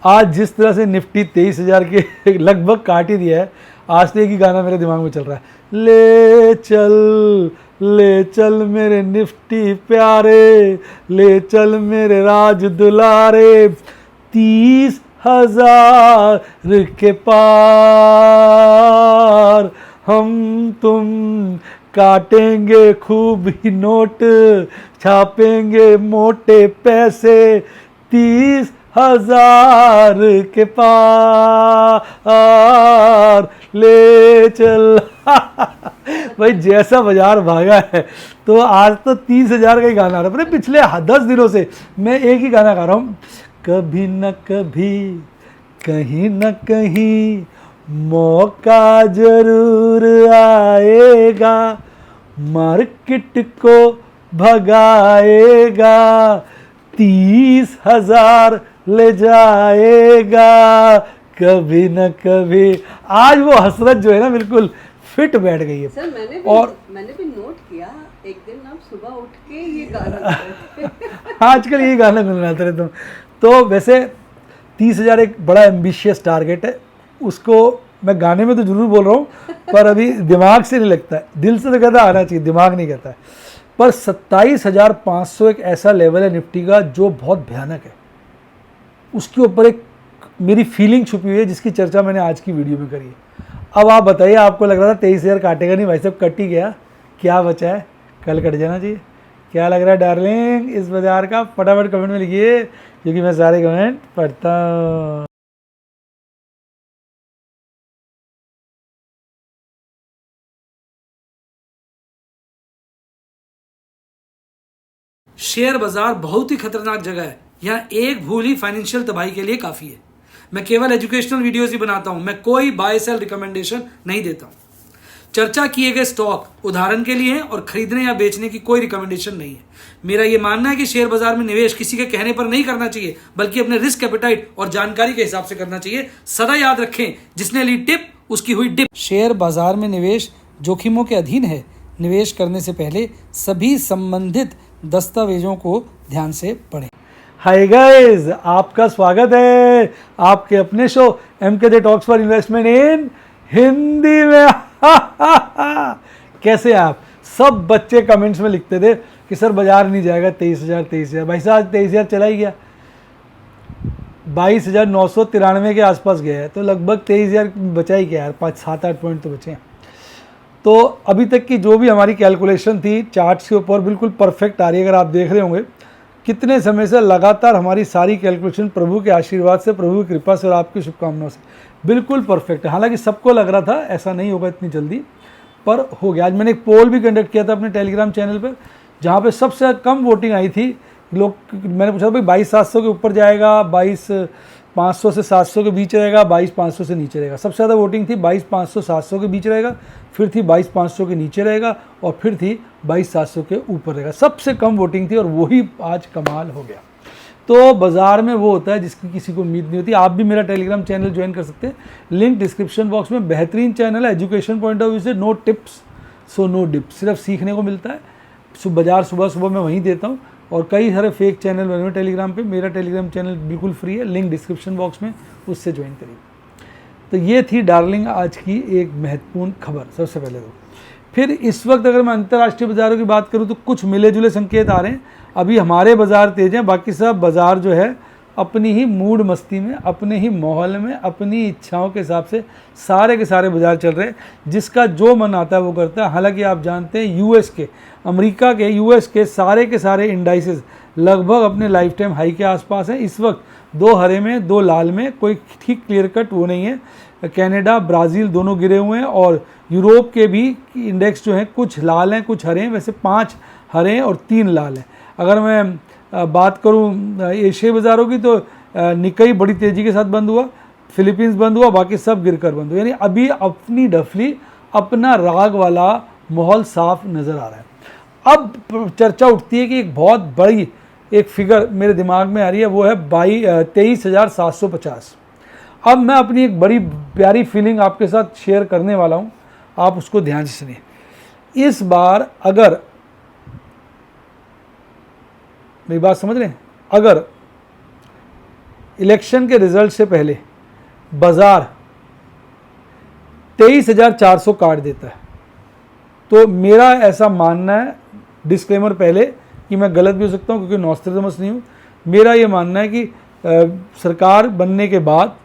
आज जिस तरह से निफ्टी 23,000 के लगभग काट ही दिया है, आज तो एक ही गाना मेरे दिमाग में चल रहा है, ले चल मेरे निफ्टी प्यारे, ले चल मेरे राज दुलारे, 30,000 के पार हम तुम काटेंगे खूब ही नोट, छापेंगे मोटे पैसे, 30,000 के पार ले चल। भाई जैसा बाजार भागा है, तो आज तो 30,000 का ही गाना आ रहा है। पर पिछले 10 दिनों से मैं एक ही गाना गा रहा हूँ, कभी न कभी कहीं न कहीं मौका जरूर आएगा, मार्केट को भगाएगा, 30,000 ले जाएगा कभी न कभी। आज वो हसरत जो है ना बिल्कुल फिट बैठ गई है। सर मैंने भी नोट किया, एक दिन आप सुबह उठ के ये गाना आजकल ये गाना गुनगुनाते रहते हो। तो वैसे 30,000 एक बड़ा एम्बिशियस टारगेट है, उसको मैं गाने में तो जरूर बोल रहा हूँ, पर अभी दिमाग से नहीं लगता है, दिल से तो कहता आना चाहिए, दिमाग नहीं कहता है। पर 27,500 एक ऐसा लेवल है निफ्टी का जो बहुत भयानक है। उसके ऊपर एक मेरी फीलिंग छुपी हुई है जिसकी चर्चा मैंने आज की वीडियो में करी है। अब आप बताइए, आपको लग रहा था 23,000 काटेगा नहीं, भाई साहब कट ही गया, क्या बचा है? कल कट जाना चाहिए। क्या लग रहा है डार्लिंग इस बाजार का? फटाफट कमेंट में लिखिए, क्योंकि मैं सारे कमेंट पढ़ता हूँ। शेयर बाजार बहुत ही खतरनाक जगह है। यहाँ एक भूल ही फाइनेंशियल तबाही के लिए काफी है। मैं केवल एजुकेशनल वीडियोस ही बनाता हूं, मैं कोई बाय सेल रिकमेंडेशन नहीं देता हूं। चर्चा किए गए स्टॉक उदाहरण के लिए हैं और खरीदने या बेचने की कोई रिकमेंडेशन नहीं है। मेरा यह मानना है कि शेयर बाजार में निवेश किसी के कहने पर नहीं करना चाहिए, बल्कि अपने रिस्क एपेटाइट और जानकारी के हिसाब से करना चाहिए। सदा याद रखें, जिसने ली टिप उसकी हुई डिप। शेयर बाजार में निवेश जोखिमों के अधीन है। निवेश करने से पहले सभी संबंधित दस्तावेजों को ध्यान से पढ़ें। हाय गाइस, आपका स्वागत है आपके अपने show MK the talks for investment इन हिंदी में। कैसे आप सब बच्चे कमेंट्स में लिखते थे कि सर बाजार नहीं जाएगा 23,000। भाई साहब आज 23,000 चला ही गया, 22,993 के आसपास गया है, तो लगभग 23,000 बचा ही क्या यार, 5-7-8 पॉइंट तो बचे हैं। तो अभी तक की जो भी हमारी कैलकुलेशन थी चार्ट्स के ऊपर बिल्कुल परफेक्ट आ रही है। अगर आप देख रहे होंगे कितने समय से लगातार हमारी सारी कैलकुलेशन प्रभु के आशीर्वाद से, प्रभु की कृपा से और आपकी शुभकामनाओं से बिल्कुल परफेक्ट है। हालांकि सबको लग रहा था ऐसा नहीं होगा इतनी जल्दी, पर हो गया। आज मैंने एक पोल भी कंडक्ट किया था अपने टेलीग्राम चैनल पर, जहाँ पे सबसे कम वोटिंग आई थी। लोग, मैंने पूछा भाई 22,700 के ऊपर जाएगा, 22,500 से 700 के बीच रहेगा, 22,500 से नीचे रहेगा। सबसे ज़्यादा वोटिंग थी 22,500 700 के बीच रहेगा, फिर थी 22,500 के नीचे रहेगा, और फिर थी 22,700 के ऊपर रहेगा। सबसे कम वोटिंग थी और वही आज कमाल हो गया। तो बाजार में वो होता है जिसकी किसी को उम्मीद नहीं होती। आप भी मेरा टेलीग्राम चैनल ज्वाइन कर सकते हैं, लिंक डिस्क्रिप्शन बॉक्स में। बेहतरीन चैनल है एजुकेशन पॉइंट ऑफ व्यू से, no tips so no dips, सिर्फ सीखने को मिलता है। बाजार सुबह सुबह मैं वहीं देता हूँ, और कई सारे फेक चैनल बने हुए टेलीग्राम पे। मेरा टेलीग्राम चैनल बिल्कुल फ्री है, लिंक डिस्क्रिप्शन बॉक्स में, उससे ज्वाइन करिए। तो ये थी डार्लिंग आज की एक महत्वपूर्ण खबर सबसे पहले तो। फिर इस वक्त अगर मैं अंतर्राष्ट्रीय बाज़ारों की बात करूँ तो कुछ मिले जुले संकेत आ रहे हैं। अभी हमारे बाज़ार तेज हैं, बाकी सब बाज़ार जो है अपनी ही मूड मस्ती में, अपने ही माहौल में, अपनी इच्छाओं के हिसाब से सारे के सारे बाज़ार चल रहे हैं। जिसका जो मन आता है वो करता है। हालांकि आप जानते हैं यूएस के सारे के सारे इंडाइसेस लगभग अपने लाइफ टाइम हाई के आसपास हैं इस वक्त। 2 हरे में 2 लाल में, कोई ठीक क्लियर कट वो नहीं है। कनाडा, ब्राज़ील दोनों गिरे हुए हैं, और यूरोप के भी इंडेक्स जो हैं कुछ लाल हैं कुछ हरे हैं। वैसे 5 हरे हैं और 3 लाल हैं। अगर मैं बात करूं एशियाई बाज़ारों की तो निकाई बड़ी तेज़ी के साथ बंद हुआ, फिलीपींस बंद हुआ, बाकी सब गिरकर बंद हुआ। यानी अभी अपनी डफली, अपना राग वाला माहौल साफ नज़र आ रहा है। अब चर्चा उठती है कि एक बहुत बड़ी एक फिगर मेरे दिमाग में आ रही है, वो है 23,750। अब मैं अपनी एक बड़ी प्यारी फीलिंग आपके साथ शेयर करने वाला हूँ, आप उसको ध्यान से सुनिए। इस बार अगर, मेरी बात समझ रहे हैं, अगर इलेक्शन के रिजल्ट से पहले बाजार 23,400 काट देता है, तो मेरा ऐसा मानना है, डिस्क्लेमर पहले कि मैं गलत भी हो सकता हूँ क्योंकि नॉस्ट्रेडमस नहीं हूँ, मेरा ये मानना है कि सरकार बनने के बाद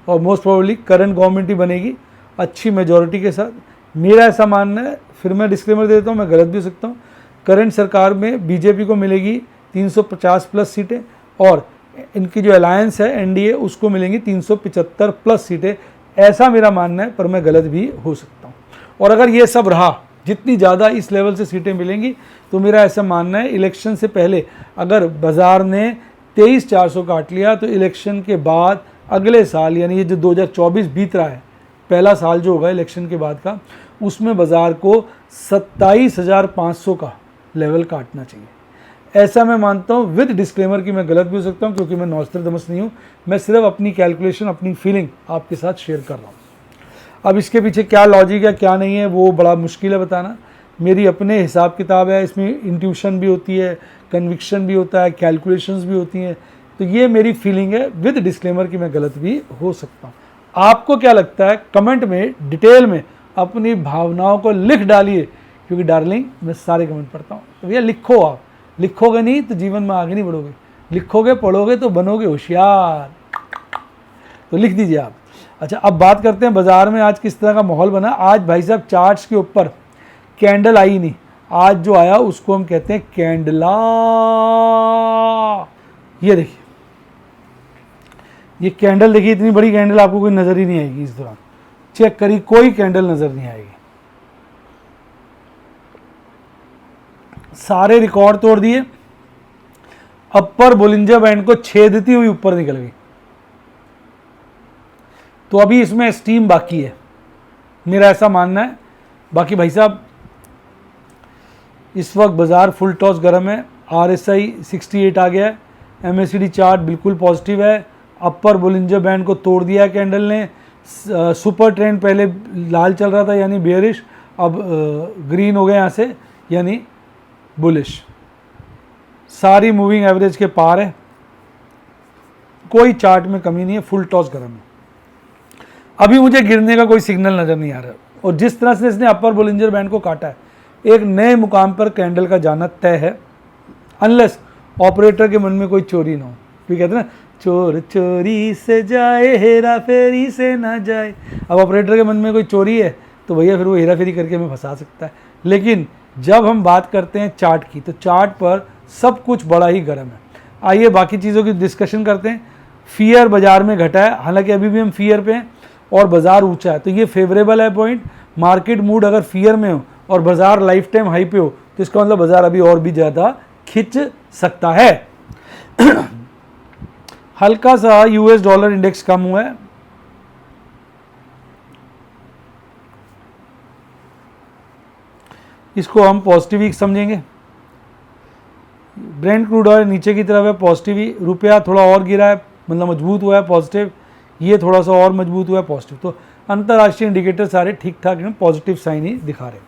और मोस्ट प्रोबेबली करंट गवर्नमेंट ही बनेगी अच्छी मेजॉरिटी के साथ, मेरा ऐसा मानना है। फिर मैं डिस्क्लेमर दे देता हूँ, मैं गलत भी हो सकता हूँ। करंट सरकार में बीजेपी को मिलेगी 350 प्लस सीटें और इनकी जो अलायंस है एनडीए उसको मिलेंगी 375 प्लस सीटें, ऐसा मेरा मानना है, पर मैं गलत भी हो सकता हूँ। और अगर ये सब रहा, जितनी ज़्यादा इस लेवल से सीटें मिलेंगी, तो मेरा ऐसा मानना है इलेक्शन से पहले अगर बाज़ार ने 23,400 काट लिया तो इलेक्शन के बाद अगले साल, यानी ये जो 2024 बीत रहा है, पहला साल जो होगा इलेक्शन के बाद का, उसमें बाज़ार को 27,500 का लेवल काटना चाहिए, ऐसा मैं मानता हूँ। विद डिस्क्लेमर कि मैं गलत भी हो सकता हूँ क्योंकि मैं नॉस्ट्रेडमस नहीं हूँ, मैं सिर्फ अपनी कैलकुलेशन, अपनी फीलिंग आपके साथ शेयर कर रहा हूँ। अब इसके पीछे क्या लॉजिक है क्या नहीं है वो बड़ा मुश्किल है बताना, मेरी अपने हिसाब किताब है, इसमें इंट्यूशन भी होती है, कन्विक्शन भी होता है, कैलकुलेशंस भी होती हैं, तो ये मेरी फीलिंग है विद डिस्क्लेमर कि मैं गलत भी हो सकता हूँ। आपको क्या लगता है कमेंट में डिटेल में अपनी भावनाओं को लिख डालिए, क्योंकि डार्लिंग मैं सारे कमेंट पढ़ता हूँ। तो भैया लिखो, आप लिखोगे नहीं तो जीवन में आगे नहीं बढ़ोगे, लिखोगे पढ़ोगे तो बनोगे होशियार, तो लिख दीजिए आप। अच्छा, अब बात करते हैं बाज़ार में आज किस तरह का माहौल बना। आज भाई साहब चार्ट्स के ऊपर कैंडल आई नहीं, आज जो आया उसको हम कहते हैं कैंडला। ये देखिए, ये कैंडल देखिए, इतनी बड़ी कैंडल आपको कोई नज़र ही नहीं आएगी इस दौरान, चेक करिए कोई कैंडल नज़र नहीं आएगी। सारे रिकॉर्ड तोड़ दिए, अपर बोलिंजर बैंड को छेदती हुई ऊपर निकल गई, तो अभी इसमें स्टीम बाकी है, मेरा ऐसा मानना है। बाकी भाई साहब इस वक्त बाज़ार फुल टॉस गर्म है, RSI 68 आ गया है, MACD चार्ट बिल्कुल पॉजिटिव है, अपर बोलिंजर बैंड को तोड़ दिया है कैंडल ने, सुपर ट्रेंड पहले लाल चल रहा था यानी बेयरिश, अब ग्रीन हो गया यहाँ से यानी बुलिश, सारी मूविंग एवरेज के पार है, कोई चार्ट में कमी नहीं है, फुल टॉस गर्म है। अभी मुझे गिरने का कोई सिग्नल नज़र नहीं आ रहा, और जिस तरह से इसने अपर बोलिंजर बैंड को काटा है, एक नए मुकाम पर कैंडल का जाना तय है, अनलेस ऑपरेटर के मन में कोई चोरी ना हो। फिर कहते हैं ना, चोर चोरी से जाए हेरा फेरी से ना जाए। अब ऑपरेटर के मन में कोई चोरी है तो भैया फिर वो हेरा फेरी करके हमें फंसा सकता है। लेकिन जब हम बात करते हैं चार्ट की, तो चार्ट पर सब कुछ बड़ा ही गर्म है। आइए बाकी चीज़ों की डिस्कशन करते हैं। फियर बाजार में घटा है, हालांकि अभी भी हम फियर पे हैं और बाजार ऊंचा है, तो ये फेवरेबल है पॉइंट। मार्केट मूड अगर फियर में हो और बाजार लाइफ टाइम हाई पे हो तो इसका मतलब बाजार अभी और भी ज़्यादा खिंच सकता है। हल्का सा US डॉलर इंडेक्स कम हुआ है, इसको हम पॉजिटिव ही समझेंगे। ब्रेंट क्रूड ऑयल नीचे की तरफ है, पॉजिटिव ही। रुपया थोड़ा और गिरा है, मतलब मजबूत हुआ है, पॉजिटिव। ये थोड़ा सा और मजबूत हुआ है, पॉजिटिव। तो अंतर्राष्ट्रीय इंडिकेटर सारे ठीक ठाक हैं, पॉजिटिव साइन ही दिखा रहे हैं।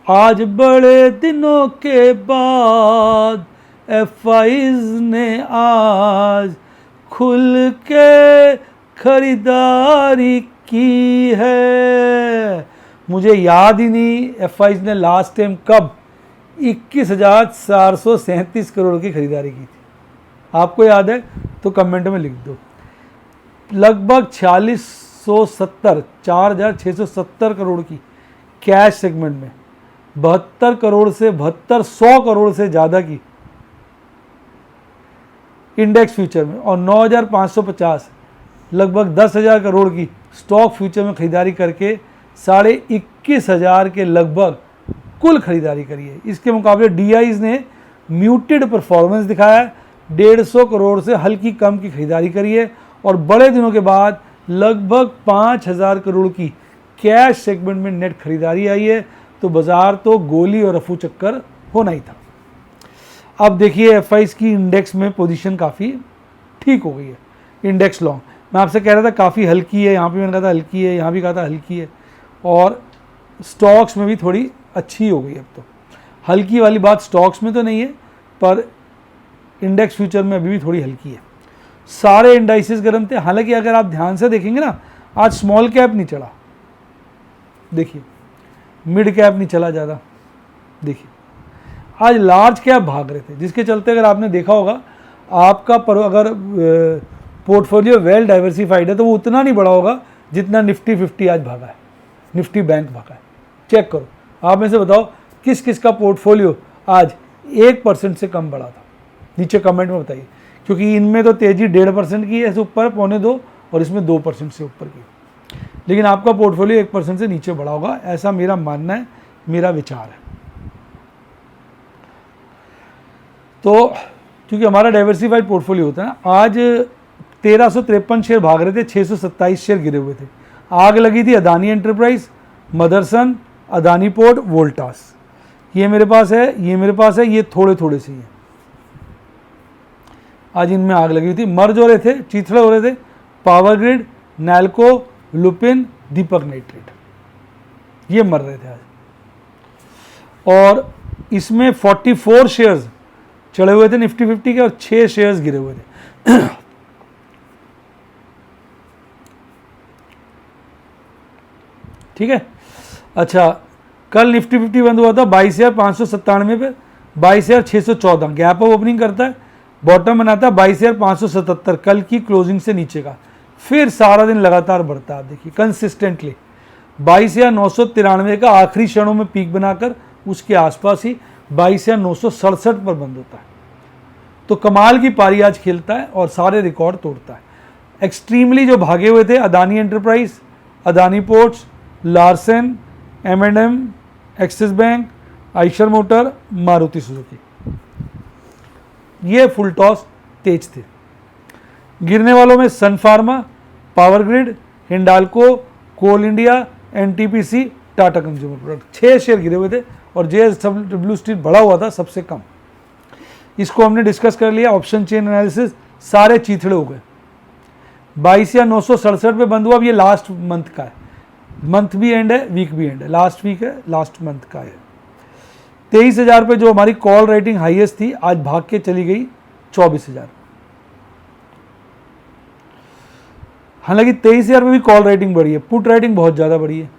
आज बड़े दिनों के बाद FIs ने आज खुल के खरीदारी की है। मुझे याद ही नहीं FIs ने लास्ट टाइम कब 21,437 करोड़ की खरीदारी की थी। आपको याद है तो कमेंट में लिख दो। लगभग 4,670 करोड़ की कैश सेगमेंट में 72 करोड़ से 100 करोड़ से ज़्यादा की इंडेक्स फ्यूचर में, और 9,550 लगभग 10,000 करोड़ की स्टॉक फ्यूचर में खरीदारी करके 21,500 के लगभग कुल खरीदारी करी है। इसके मुकाबले DIs ने म्यूटेड परफॉर्मेंस दिखाया है, 150 करोड़ से हल्की कम की खरीदारी करी है, और बड़े दिनों के बाद लगभग 5,000 करोड़ की कैश सेगमेंट में नेट खरीदारी आई है। तो बाजार तो गोली और रफू चक्कर होना ही था। अब देखिए FIs की इंडेक्स में पोजीशन काफ़ी ठीक हो गई है। इंडेक्स लॉन्ग, मैं आपसे कह रहा था काफ़ी हल्की है, यहाँ पे मैंने कहा था हल्की है, यहाँ भी कहा था हल्की है, और स्टॉक्स में भी थोड़ी अच्छी हो गई। अब तो हल्की वाली बात स्टॉक्स में तो नहीं है, पर इंडेक्स फ्यूचर में अभी भी थोड़ी हल्की है। सारे इंडाइसेस गर्म थे। हालांकि अगर आप ध्यान से देखेंगे ना, आज स्मॉल कैप नहीं चला, देखिए मिड कैप नहीं चला ज़्यादा, देखिए आज लार्ज कैप भाग रहे थे, जिसके चलते अगर आपने देखा होगा आपका अगर पोर्टफोलियो वेल डाइवर्सिफाइड है तो वो उतना नहीं बढ़ा होगा जितना निफ्टी 50 आज भागा है, निफ्टी बैंक भागा है। चेक करो, आप में से बताओ किस किस का पोर्टफोलियो आज 1% से कम बढ़ा था, नीचे कमेंट में बताइए। क्योंकि इनमें तो तेजी 1.5% की है, ऊपर 1.25, और इसमें 2% से ऊपर की, लेकिन आपका पोर्टफोलियो 1% से नीचे बढ़ा होगा, ऐसा मेरा मानना है, मेरा विचार है। तो क्योंकि हमारा डाइवर्सिफाइड पोर्टफोलियो होता है ना, आज 1353 शेयर भाग रहे थे, 627 शेयर गिरे हुए थे। आग लगी थी अदानी एंटरप्राइज, मदरसन, अदानी पोर्ट, वोल्टास, ये मेरे पास है, ये मेरे पास है, ये थोड़े थोड़े से ही है। आज इनमें आग लगी थी, मर्ज हो रहे थे, चीथड़े हो रहे थे, पावर ग्रिड, नैल्को, लुपिन, दीपक नाइट्रेट, ये मर रहे थे आज। और इसमें 44 शेयर्स चढ़े हुए थे निफ्टी 50 के, और 6 शेयर्स गिरे हुए थे। ठीक है। अच्छा, कल निफ्टी 50 बंद हुआ था 22,597 पे, 22,614 गैप अप ओपनिंग करता है, बॉटम बनाता है 22,577 कल की क्लोजिंग से नीचे का, फिर सारा दिन लगातार बढ़ता है। आप देखिए कंसिस्टेंटली 22,993 का आखिरी क्षणों में पीक बनाकर उसके आसपास ही 22,967 पर बंद होता है। तो कमाल की पारी आज खेलता है और सारे रिकॉर्ड तोड़ता है। एक्सट्रीमली जो भागे हुए थे Adani enterprise, Adani ports, Larsen, M&M, Axis bank, Eicher motor, Maruti Suzuki, ये फुल टॉस तेज थे। गिरने वालों में Sun Pharma, Power Grid, Hindalco, Coal India, NTPC, Tata consumer product, 6 share गिरे हुए थे, और JSW स्टील बढ़ा हुआ था सबसे कम। इसको हमने डिस्कस कर लिया। ऑप्शन चेन एनालिसिस, सारे चीथड़े हो गए। 22,967 पे बंद हुआ। अब ये लास्ट मंथ का है, मंथ भी एंड है, वीक भी एंड है, लास्ट वीक है, लास्ट मंथ का है। 23,000 पे जो हमारी कॉल रेटिंग हाईएस्ट थी, आज भाग के चली गई 24,000। हालांकि 23,000 पे भी कॉल रेटिंग बढ़ी है, पुट रेटिंग बहुत ज़्यादा बढ़ी है।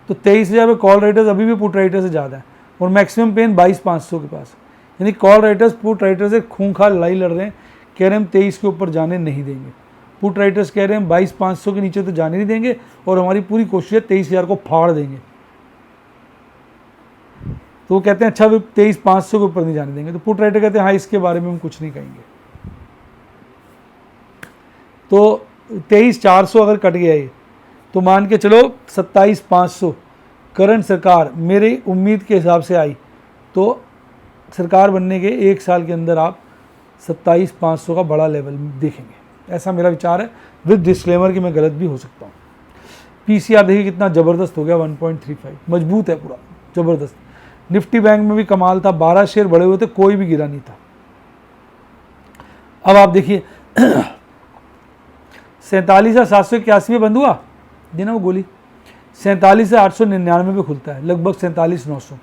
तो 23,000 पे कॉल राइटर्स अभी भी पुट राइटर से ज़्यादा है, और मैक्सिमम पेन 22,500 के पास। यानी कॉल राइटर्स पुट राइटर से खूंखार लड़ाई लड़ रहे हैं, कह रहे हैं हम 23 के ऊपर जाने नहीं देंगे। पुट राइटर्स कह रहे हैं 22,500 के नीचे तो जाने नहीं देंगे, और हमारी पूरी कोशिश है 23,000 को फाड़ देंगे। तो वो कहते हैं अच्छा 23,500 के ऊपर नहीं जाने देंगे। तो पुट राइटर कहते हैं हाँ इसके बारे में हम कुछ नहीं कहेंगे। तो 23,400 अगर कट गया ये, तो मान के चलो 27,500 करंट सरकार मेरी उम्मीद के हिसाब से आई, तो सरकार बनने के 1 साल के अंदर आप 27,500 का बड़ा लेवल देखेंगे, ऐसा मेरा विचार है, विद डिस्क्लेमर कि मैं गलत भी हो सकता हूँ। PCR देखिए कितना ज़बरदस्त हो गया, 1.35 मजबूत है पूरा, ज़बरदस्त। निफ्टी बैंक में भी कमाल था, 12 शेयर बढ़े हुए थे, कोई भी गिरा नहीं था। अब आप देखिए 47,781 में बंद हुआ, देना वो गोली, 47,899 पे खुलता है, लगभग 47,900।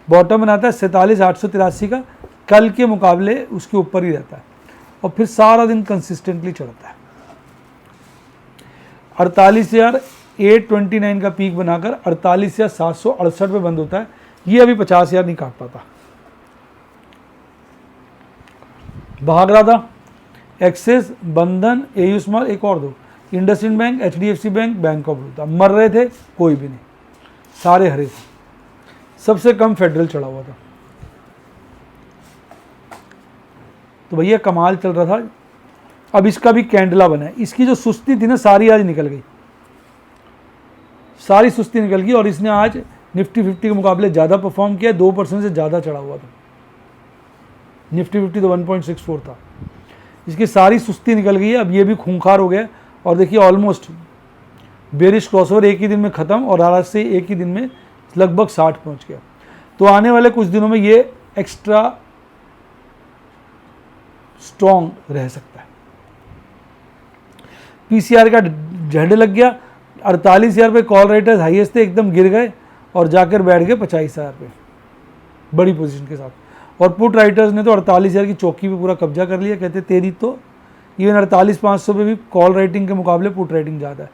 बॉटम बनाता है 47,883 का, कल के मुकाबले उसके ऊपर ही रहता है, और फिर सारा दिन कंसिस्टेंटली चढ़ता है। 48,829 का पीक बनाकर 48,768 पे बंद होता है। ये अभी 50,000 नहीं काट पाता, भाग रहा था। एक्सिस, बंधन, AU स्मॉल, एक और दो, IndusInd bank, HDFC bank, bank of Baroda, मर रहे थे, कोई भी नहीं, सारे हरे थे। सबसे कम फेडरल चढ़ा हुआ था। तो भैया कमाल चल रहा था। अब इसका भी कैंडला बना है, इसकी जो सुस्ती थी ना सारी आज निकल गई, सारी सुस्ती निकल गई, और इसने आज निफ्टी 50 के मुकाबले ज़्यादा परफॉर्म किया, 2% से ज़्यादा चढ़ा हुआ था। निफ्टी 50 तो 1.64 था, इसकी सारी सुस्ती निकल गई है। अब ये भी खूंखार हो गया, और देखिए ऑलमोस्ट बेरिश क्रॉसओवर एक ही दिन में ख़त्म, और आज से एक ही दिन में लगभग 60 पहुंच गया। तो आने वाले कुछ दिनों में ये एक्स्ट्रा स्ट्रॉन्ग रह सकता है। PCR का झंड लग गया, 48,000 पे कॉल राइटर्स हाईएस्ट थे, एकदम गिर गए और जाकर बैठ गए 50,000 पे बड़ी पोजीशन के साथ। और पुट राइटर्स ने तो 48,000 की चौकी पे पूरा कब्जा कर लिया। कहते तेरी तो इवन 48,500 पे भी कॉल राइटिंग के मुकाबले पुट राइटिंग ज़्यादा है।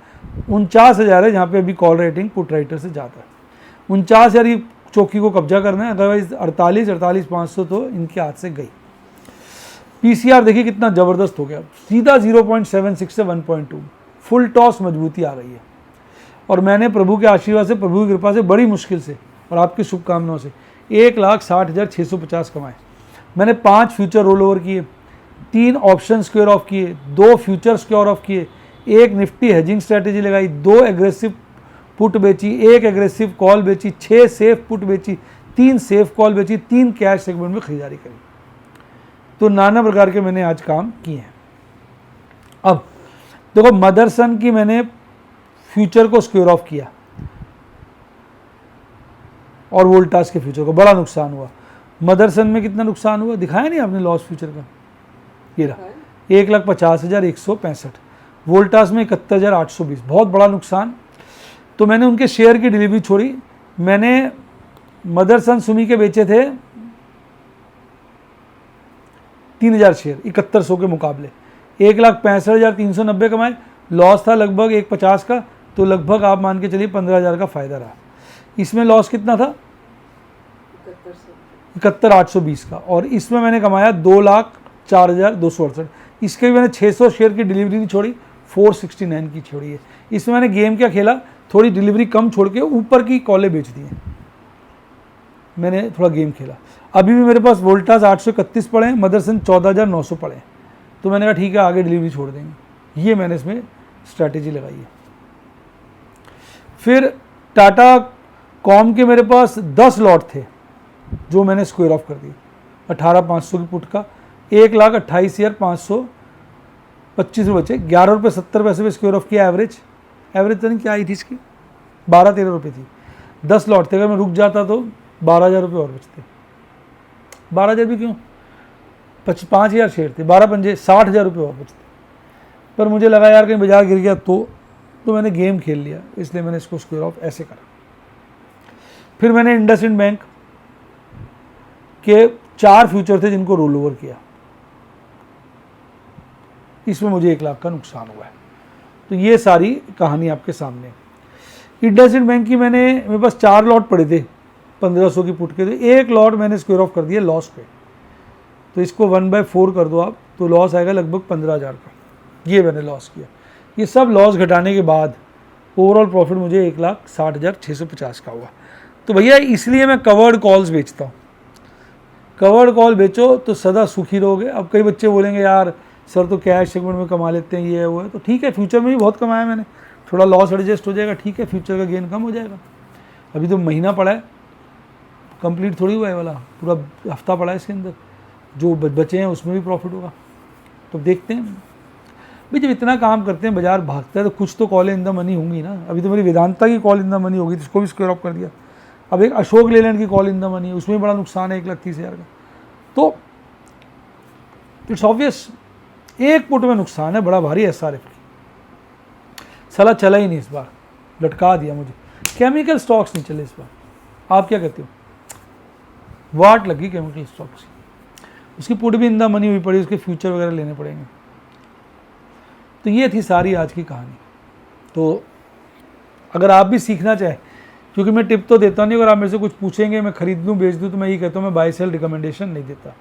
49,000 है जहाँ पे अभी कॉल राइटिंग पुट राइटर से ज़्यादा है। 49,000 की चौकी को कब्जा करना है, अदरवाइज 48,500 तो इनके हाथ से गई। पीसीआर देखिए कितना ज़बरदस्त हो गया, सीधा 0.76 से 1.2, फुल टॉस मजबूती आ रही है। और मैंने प्रभु के आशीर्वाद से, प्रभु की कृपा से बड़ी मुश्किल से और आपकी शुभकामनाओं से 1,60,650 कमाए। मैंने 5 फ्यूचर रोल ओवर किए, 3 ऑप्शन स्क्वेयर ऑफ किए, 2 फ्यूचर स्क्वेयर ऑफ किए, 1 निफ्टी हेजिंग स्ट्रैटेजी लगाई, 2 एग्रेसिव पुट बेची, 1 एग्रेसिव कॉल बेची, 6 सेफ पुट बेची, 3 सेफ कॉल बेची, 3 कैश सेगमेंट में खरीदारी करी। तो नाना प्रकार के मैंने आज काम किए हैं। अब देखो मदरसन की मैंने फ्यूचर को स्क्वेयर ऑफ किया और वोल्टास के फ्यूचर को, बड़ा नुकसान हुआ। मदरसन में कितना नुकसान हुआ दिखाया नहीं आपने लॉस फ्यूचर का, ये रहा 1,50,165। वोल्टास में 71,820, बहुत बड़ा नुकसान। तो मैंने उनके शेयर की डिलीवरी छोड़ी। मैंने मदरसन सुमी के बेचे थे 3,000 शेयर 7100 के मुकाबले, 1,65,390 कमाए। लॉस था लगभग 1,50 का, तो लगभग आप मान के चलिए 15,000 का फ़ायदा रहा। इसमें लॉस कितना था 71,820 का, और इसमें मैंने कमाया 2,04,268। इसके भी मैंने 600 शेयर की डिलीवरी नहीं छोड़ी, 469 की छोड़ी है। इसमें मैंने गेम क्या खेला, थोड़ी डिलीवरी कम छोड़ के ऊपर की कॉलें बेच दी हैं, मैंने थोड़ा गेम खेला। अभी भी मेरे पास वोल्टास 831 पड़े हैं, मदरसन 14,900 पड़े हैं। तो मैंने कहा ठीक है आगे डिलीवरी छोड़ देंगे, ये मैंने इसमें स्ट्रैटेजी लगाई है। फिर टाटा कॉम के मेरे पास 10 लॉट थे जो मैंने स्क्वेयर ऑफ कर दिए, 18,500 की पुट का, 1,28,525 रुपये बचे, 11 रुपये 70 पैसे पे स्क्वेयर ऑफ किया। एवरेज तो नहीं क्या आई थी इसकी, 12-13 रुपये थी। 10 लॉट थे, अगर मैं रुक जाता तो 12,000 रुपये और बचते। 12,000 भी क्यों, 5,000 शेयर थे, 12 60,000 रुपये और बचते। पर मुझे लगा यार कहीं बाजार गिर गया तो मैंने गेम खेल लिया, इसलिए मैंने इसको स्क्वेयर ऑफ ऐसे करा। फिर मैंने इंडसइंड बैंक के 4 फ्यूचर थे जिनको रोल ओवर किया, इसमें मुझे 1 लाख का नुकसान हुआ है। तो ये सारी कहानी आपके सामने। इंडसइंड बैंक की मेरे पास 4 लॉट पड़े थे 1,500 की पुट के, तो 1 लॉट मैंने स्क्वेयर ऑफ कर दिया लॉस पे। तो इसको 1/4 कर दो आप, तो लॉस आएगा लगभग 15,000 का, ये मैंने लॉस किया। ये सब लॉस घटाने के बाद ओवरऑल प्रॉफिट मुझे 1,60,650 का हुआ। तो भैया इसलिए मैं कवर्ड कॉल्स बेचता हूँ। कवर्ड कॉल बेचो तो सदा सुखी रहोगे। अब कई बच्चे बोलेंगे यार सर तो कैश सेगमेंट में कमा लेते हैं, ये है वो है, तो ठीक है, फ्यूचर में भी बहुत कमाया मैंने, थोड़ा लॉस एडजस्ट हो जाएगा, ठीक है, फ्यूचर का गेन कम हो जाएगा। अभी तो महीना पड़ा है, कंप्लीट थोड़ी हुआ है वाला, पूरा हफ्ता पड़ा है इसके अंदर, जो बचे हैं उसमें भी प्रॉफिट होगा। तो देखते हैं भाई, जब इतना काम करते हैं, बाजार भागता है, तो कुछ तो कॉल इन द मनी होंगी ना। अभी तो मेरी वेदांता की कॉल इन द मनी होगी, जिसको भी स्क्वायर ऑफ कर दिया। अब एक अशोक लेलैंड की कॉल इन द मनी है, उसमें बड़ा नुकसान है 1,30,000 का। तो इट्स ऑब्वियस, एक पुट में नुकसान है बड़ा भारी SRF की, साला चला ही नहीं इस बार, लटका दिया मुझे। केमिकल स्टॉक्स नहीं चले इस बार, आप क्या कहते हो? वाट लगी केमिकल स्टॉक्स की, उसकी पुट भी इन द मनी हुई पड़ी, उसके फ्यूचर वगैरह लेने पड़ेंगे। तो ये थी सारी आज की कहानी। तो अगर आप भी सीखना चाहें, क्योंकि मैं टिप तो देता नहीं, अगर आप मेरे से कुछ पूछेंगे मैं खरीद दूँ बेच दूँ, तो मैं ये कहता हूँ मैं बाय सेल रिकमेंडेशन नहीं देता।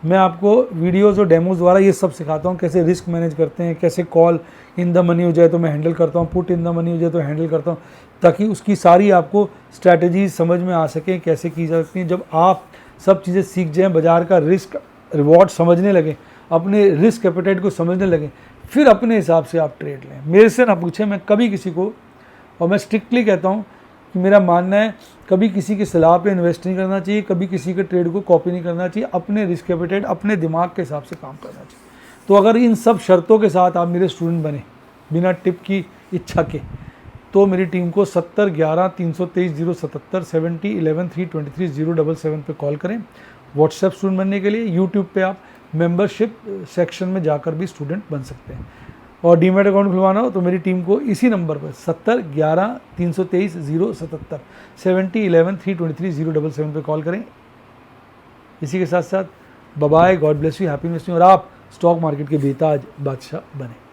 मैं आपको वीडियोज़ और डेमोज द्वारा ये सब सिखाता हूँ, कैसे रिस्क मैनेज करते हैं, कैसे कॉल इन द मनी हो जाए तो मैं हैंडल करता हूँ, पुट इन द मनी हो जाए तो हैंडल करता हूँ, ताकि उसकी सारी आपको स्ट्रैटेजीज समझ में आ सकें कैसे की जा सकती हैं। जब आप सब चीज़ें सीख जाएँ, बाज़ार का रिस्क रिवॉर्ड समझने लगें, अपने रिस्क एपेटाइट को समझने लगें, फिर अपने हिसाब से आप ट्रेड लें। मेरे से ना पूछें, मैं कभी किसी को, और मैं स्ट्रिक्टली कहता हूँ कि मेरा मानना है कभी किसी की सलाह पे इन्वेस्ट नहीं करना चाहिए, कभी किसी के ट्रेड को कॉपी नहीं करना चाहिए, अपने रिस्क एपेटाइट अपने दिमाग के हिसाब से काम करना चाहिए। तो अगर इन सब शर्तों के साथ आप मेरे स्टूडेंट बने बिना टिप की इच्छा के, तो मेरी टीम को 7011-323-077 7011-323-077 पे कॉल करें। व्हाट्सएप स्टूडेंट बनने के लिए यूट्यूब पे आप मेंबरशिप सेक्शन में जाकर भी स्टूडेंट बन सकते हैं। और डीमैट अकाउंट खुलवाना हो तो मेरी टीम को इसी नंबर पर 7011-323-077 7011-323-077 पे कॉल करें। इसी के साथ साथ bye, God bless you, happy investing, और आप स्टॉक मार्केट के बेताज बादशाह बने।